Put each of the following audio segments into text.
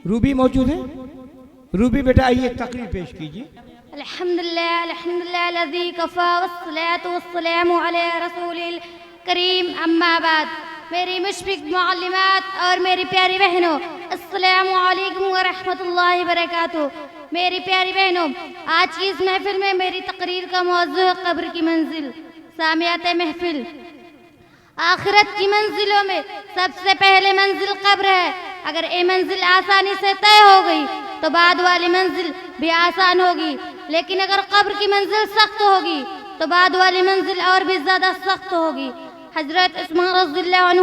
روبی موجود ہے؟ روبی بیٹا آئیے تقریر پیش کیجیے. الحمدللہ الذی کفا والصلاة والسلام علی رسول الکریم اما بعد. میری مشفق معلمات اور میری پیاری بہنوں، السلام علیکم ورحمۃ اللہ وبرکاتہ. میری پیاری بہنوں، آج کی اس محفل میں میری تقریر کا موضوع ہے قبر کی منزل. سامعات محفل، آخرت کی منزلوں میں سب سے پہلے منزل قبر ہے. اگر یہ منزل آسانی سے طے ہو گئی تو بعد والی منزل بھی آسان ہوگی، لیکن اگر قبر کی منزل سخت ہوگی تو بعد والی منزل اور بھی زیادہ سخت ہوگی. حضرت عثمان رضی اللہ عنہ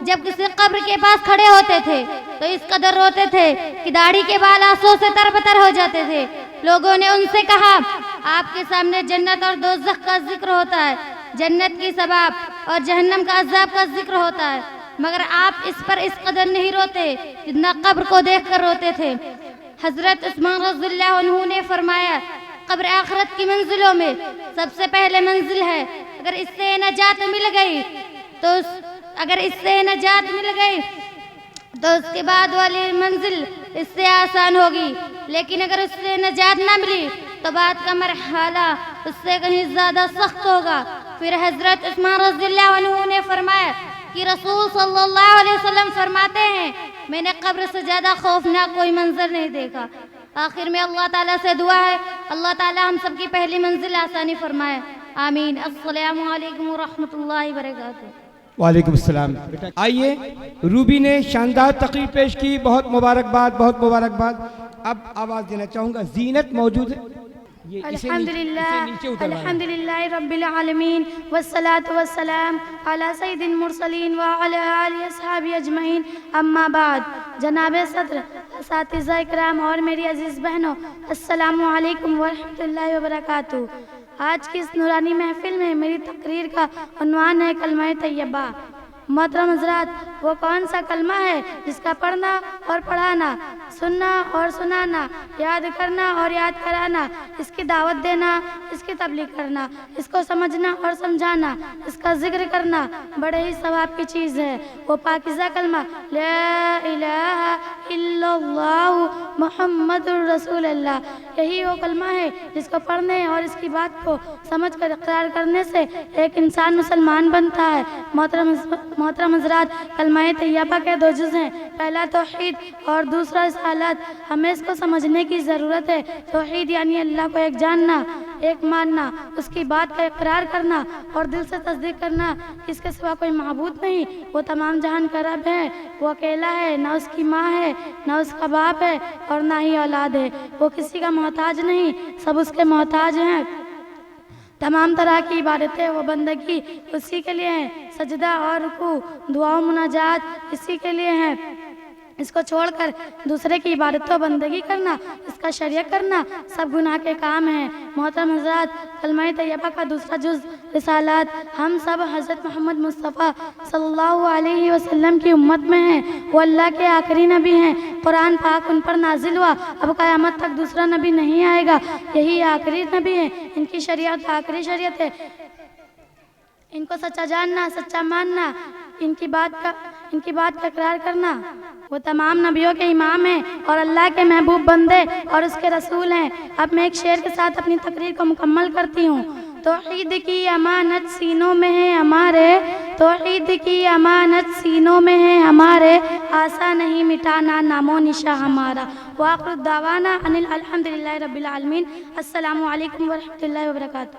جب کسی قبر کے پاس کھڑے ہوتے تھے تو اس قدر روتے تھے کہ داڑھی کے بال آنسوں سے تر بتر ہو جاتے تھے. لوگوں نے ان سے کہا، آپ کے سامنے جنت اور دوزخ کا ذکر ہوتا ہے، جنت کی ثواب اور جہنم کا عذاب کا ذکر ہوتا ہے، مگر آپ اس پر اس قدر نہیں روتے جتنا قبر کو دیکھ کر روتے تھے. حضرت عثمان رضی اللہ عنہ نے فرمایا، قبر آخرت کی منزلوں میں سب سے پہلے منزل ہے. اگر اس سے نجات مل گئی تو اس کے بعد والی منزل اس سے آسان ہوگی، لیکن اگر اس سے نجات نہ ملی تو بعد کا مرحلہ اس سے کہیں زیادہ سخت ہوگا. پھر حضرت عثمان رضی اللہ عنہ نے فرمایا کہ رسول صلی اللہ علیہ وسلم فرماتے ہیں، میں نے قبر سے زیادہ خوفناک کوئی منظر نہیں دیکھا. آخر میں اللہ تعالیٰ سے دعا ہے، اللہ تعالیٰ ہم سب کی پہلی منزل آسانی فرمائے. آمین. السلام علیکم ورحمۃ اللہ وبرکاتہ. وعلیکم السلام. آئیے، روبی نے شاندار تقریر پیش کی. بہت مبارکباد، بہت مبارکباد. اب آواز دینا چاہوں گا، زینت موجود ہے. الحمدللہ رب العالمین والصلاة والسلام علی سید المرسلین وعلی آلہ اصحابہ اجمعین. اما بعد. جناب صدر، اساتذہ اکرام اور میری عزیز بہنوں، السلام علیکم ورحمۃ اللہ وبرکاتہ. آج کی اس نورانی محفل میں میری تقریر کا عنوان ہے کلمہ طیبہ. محترم حضرات، وہ کون سا کلمہ ہے جس کا پڑھنا اور پڑھانا، سننا اور سنانا، یاد کرنا اور یاد کرانا، اس کی دعوت دینا، اس کی تبلیغ کرنا، اس کو سمجھنا اور سمجھانا، اس کا ذکر کرنا بڑے ہی ثواب کی چیز ہے. وہ پاکیزہ کلمہ لا الہ الا اللہ محمد الرسول اللہ، یہی وہ کلمہ ہے جس کو پڑھنے اور اس کی بات کو سمجھ کر اقرار کرنے سے ایک انسان مسلمان بنتا ہے. محترم حضرات، کلمہ طیبہ کے دو جز ہیں، پہلا توحید اور دوسرا رسالت. ہمیں اس کو سمجھنے کی ضرورت ہے. توحید یعنی اللہ کو ایک جاننا، ایک ماننا، اس کی بات کا اقرار کرنا اور دل سے تصدیق کرنا اس کے سوا کوئی معبود نہیں. وہ تمام جہان کا رب ہے، وہ اکیلا ہے، نہ اس کی ماں ہے، نہ اس کا باپ ہے اور نہ ہی اولاد ہے. وہ کسی کا محتاج نہیں، سب اس کے محتاج ہیں. تمام طرح کی عبادتیں و بندگی اسی کے لیے ہیں. سجدہ اور رکوع، دعا و مناجات اسی کے لیے ہیں. اس کو چھوڑ کر دوسرے کی عبادت و بندگی کرنا، اس کا شریک کرنا سب گناہ کے کام ہیں. محترم حضرات، کلمہ طیبہ کا دوسرا جز رسالات. ہم سب حضرت محمد مصطفیٰ صلی اللہ علیہ وسلم کی امت میں ہیں. وہ اللہ کے آخری نبی ہیں. قرآن پاک ان پر نازل ہوا، اب قیامت تک دوسرا نبی نہیں آئے گا. یہی آخری نبی ہیں. ان کی شریعت آخری شریعت ہے. ان کو سچا جاننا، سچا ماننا، ان کی بات کا اقرار کرنا. وہ تمام نبیوں کے امام ہیں اور اللہ کے محبوب بندے اور اس کے رسول ہیں. اب میں ایک شعر کے ساتھ اپنی تقریر کو مکمل کرتی ہوں. توحید کی امانت سینوں میں ہے ہمارے، توحید کی امانت سینوں میں ہے ہمارے، آسا نہیں مٹانا نام و نشاں ہمارا. وآخر دعوانا ان الحمدللہ رب العالمین. السلام علیکم ورحمۃ اللہ وبرکاتہ.